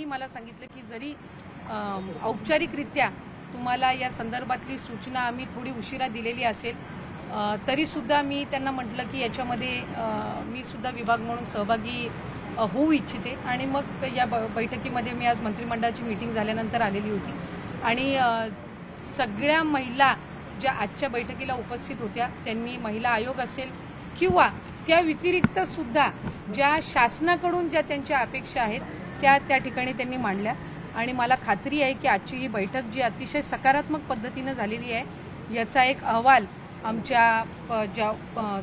मला सांगितलं की जरी औपचारिकरित्या तुम्हाला या संदर्भातली सूचना आम्ही थोडी उशिरा दिलेली असेल तरी सुद्धा मी त्यांना म्हटलं की याच्यामध्ये मी सुद्धा विभाग म्हणून सहभागी होऊ इच्छिते आणि मग या बैठकीमध्ये मी आज मंत्रिमंडळाची मीटिंग झाल्यानंतर आलेली होती आणि सगळ्या महिला ज्या आजच्या बैठकीला उपस्थित होत्या त्यांनी महिला आयोग असेल किंवा त्या व्यतिरिक्त सुद्धा ज्या शासनाकडून ज्या त्यांच्या अपेक्षा आहेत त्या ठिकाणी त्यांनी मांडल्या आणि मला खात्री आहे की आजची ही बैठक जी अतिशय सकारात्मक पद्धतीने झालेली आहे याचा एक अहवाल आमच्या ज्या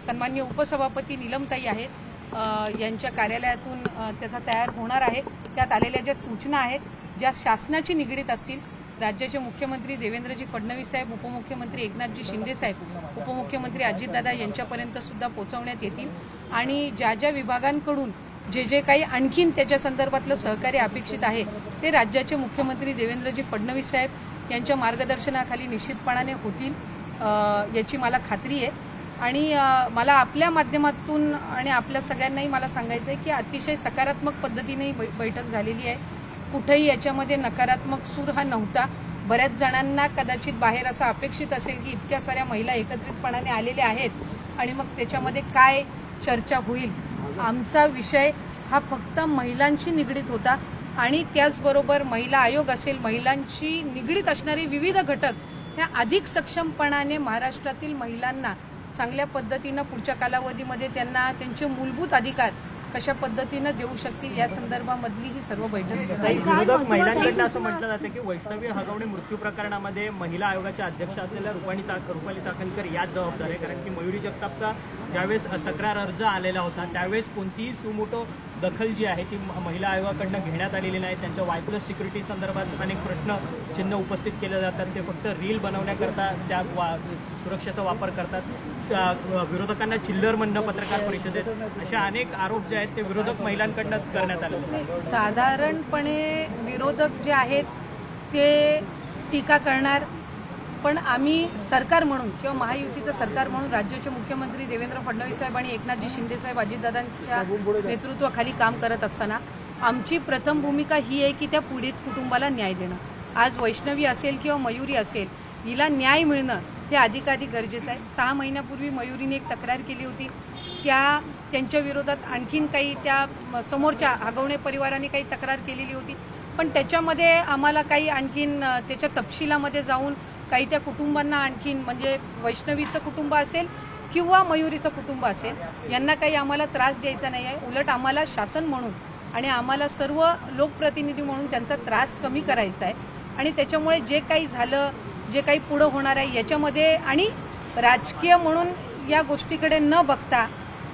सन्माननीय उपसभापती नीलमताई आहेत यांच्या कार्यालयातून त्याचा तयार होणार आहे। त्यात आलेल्या ज्या सूचना आहेत ज्या शासनाची निगडीत असतील राज्याचे मुख्यमंत्री देवेंद्रजी फडणवीस साहेब, उपमुख्यमंत्री एकनाथजी शिंदे साहेब, उपमुख्यमंत्री अजितदादा यांच्यापर्यंत सुद्धा पोहोचवण्यात येतील आणि ज्या ज्या विभागांकडून जे काही आणखीन त्याच्या संदर्भातलं सहकार्य अपेक्षित आहे ते राज्याचे मुख्यमंत्री देवेंद्रजी फडणवीस साहेब यांच्या मार्गदर्शनाखाली निश्चितपणाने होतील याची मला खात्री आहे। आणि मला आपल्या माध्यमातून आणि आपल्या सगळ्यांनाही मला सांगायचं आहे की अतिशय सकारात्मक पद्धतीने बैठक झालेली आहे। कुठेही याच्यामध्ये नकारात्मक सूर हा नव्हता। बऱ्याच जणांना कदाचित बाहेर असं अपेक्षित असेल की इतक्या साऱ्या महिला एकत्रितपणाने आलेल्या आहेत आणि मग त्याच्यामध्ये काय चर्चा होईल। आमचा विषय हा फक्त महिलांशी निगडीत होता आणि त्याचबरोबर महिला आयोग असेल, महिलांशी निगडीत असणारे विविध घटक ह्या अधिक सक्षमपणाने महाराष्ट्रातील महिलांना चांगल्या पद्धतीनं पुढच्या कालावधीमध्ये त्यांना त्यांचे मूलभूत अधिकार कशा पद्धतीनं देऊ शकतील या संदर्भामधली ही सर्व बैठक। विरोधक महिलांकडून असं म्हटलं जातं की वैष्णवी हगवणे मृत्यू प्रकरणामध्ये महिला आयोगाच्या अध्यक्ष असलेल्या रुपाली चाकणकर याच जबाबदार आहे, कारण की मयुरी जगतापचा ज्यावेळेस तक्रार अर्ज आलेला होता त्यावेळेस कोणतीही सुमोटो दखल जी आहे ती महिला आयोगाकडनं घेण्यात आलेली नाही। त्यांच्या वाय+ सिक्युरिटी संदर्भात अनेक प्रश्न चिन्ह उपस्थित केले जातात, ते फक्त रील बनवण्याकरता त्या सुरक्षेचा वापर करतात। विरोधकांना चिल्लर म्हणणं पत्रकार परिषदेत अशा अनेक आरोप जे आहेत ते विरोधक महिलांकडनं करण्यात आले। साधारणपणे विरोधक जे आहेत ते टीका करणार, पण आम्ही सरकार म्हणून किंवा महायुतीचं सरकार म्हणून राज्याचे मुख्यमंत्री देवेंद्र फडणवीस साहेब आणि एकनाथजी शिंदे साहेब अजितदादांच्या नेतृत्वाखाली काम करत असताना आमची प्रथम भूमिका ही आहे की त्या पीडित कुटुंबाला न्याय देणं। आज वैष्णवी असेल किंवा मयुरी असेल हिला न्याय मिळणं हे अधिकाधिक गरजेचं आहे। 6 महिन्यापूर्वी मयुरीने एक तक्रार केली होती, त्यांच्या विरोधात आणखीन काही त्या समोरच्या हगवणे परिवाराने काही तक्रार केलेली होती, पण त्याच्यामध्ये आम्हाला काही आणखीन त्याच्या तपशिलामध्ये जाऊन काही त्या कुटुंबांना आणखीन म्हणजे वैष्णवीचं कुटुंब असेल किंवा मयुरीचं कुटुंब असेल यांना काही आम्हाला त्रास द्यायचा नाही आहे। उलट आम्हाला शासन म्हणून आणि आम्हाला सर्व लोकप्रतिनिधी म्हणून त्यांचा त्रास कमी करायचा आहे आणि त्याच्यामुळे जे काही झालं, जे काही पुढं होणार आहे याच्यामध्ये आणि राजकीय म्हणून या गोष्टीकडे न बघता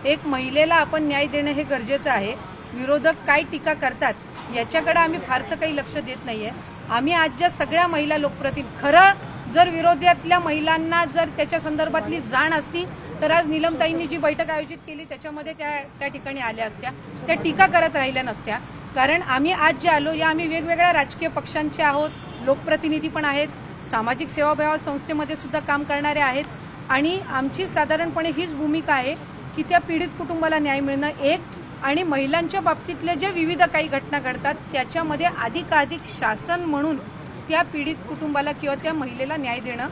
एक महिलेला आपण न्याय देणं हे गरजेचं आहे। विरोधक काय टीका करतात याच्याकडे आम्ही फारसं काही लक्ष देत नाहीये। आम्ही आज ज्या सगळ्या महिला लोकप्रतिनिधी खरं जर विरोधातल्या महिलांना जर त्याच्या संदर्भातली जाण असती तर आज नीलमताईंनी जी बैठक आयोजित केली त्याच्यामध्ये त्या ठिकाणी आल्या असत्या, त्या टीका करत राहिल्या नसत्या। कारण आम्ही आज जे आलो या आम्ही वेगवेगळ्या राजकीय पक्षांचे आहोत, लोकप्रतिनिधी पण आहेत, सामाजिक सेवाभाव संस्थेमध्ये सुद्धा काम करणारे आहेत आणि आमची साधारणपणे हीच भूमिका आहे की त्या पीडित कुटुंबाला न्याय मिळणं एक आणि महिलांच्या बाबतीतल्या ज्या विविध काही घटना घडतात त्याच्यामध्ये अधिकाधिक शासन म्हणून त्या पीडित कुटुंबाला किंवा त्या महिलेला न्याय देणं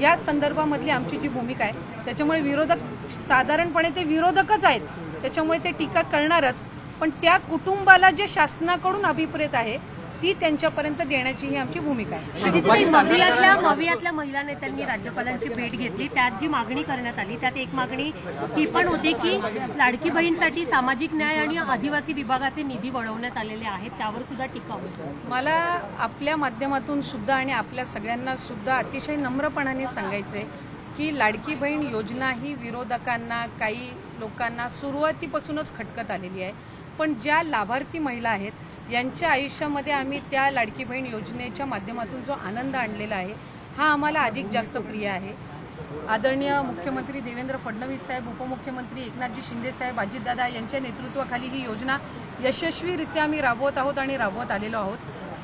या संदर्भामधली आमची जी भूमिका आहे। त्याच्यामुळे विरोधक साधारणपणे ते विरोधकच आहेत, त्याच्यामुळे ते टीका करणारच, पण त्या कुटुंबाला जे शासनाकडून अभिप्रेत आहे ती त्यांच्यापर्यंत देण्याची ही आमची भूमिका आहे। मवियातल्या महिला नेत्यांनी राज्यपालांची भेट घेतली, त्यात जी मागणी करण्यात आली त्यात एक मागणी ही पण होती की लाडकी बहीणसाठी सामाजिक न्याय आणि आदिवासी विभागाचे निधी वळवण्यात आलेले आहेत, त्यावर सुद्धा टीका होती। मला आपल्या माध्यमातून सुद्धा आणि आपल्या सगळ्यांना सुद्धा अतिशय नम्रपणाने सांगायचंय की लाडकी बहीण योजना ही विरोधकांना काही लोकांना सुरुवातीपासूनच खटकत आलेली आहे, पण ज्या लाभार्थी महिला आहेत यांच्या आयुष्यामध्ये आम्ही त्या लाडकी बहीण योजनेच्या माध्यमातून जो आनंद आणलेला आहे हा आम्हाला अधिक जास्त प्रिय आहे। आदरणीय मुख्यमंत्री देवेंद्र फडणवीस साहेब, उपमुख्यमंत्री एकनाथजी शिंदे साहेब, अजितदादा यांच्या नेतृत्वाखाली ही योजना यशस्वीरित्या आम्ही राबवत आहोत आणि राबवत आलेलो आहोत।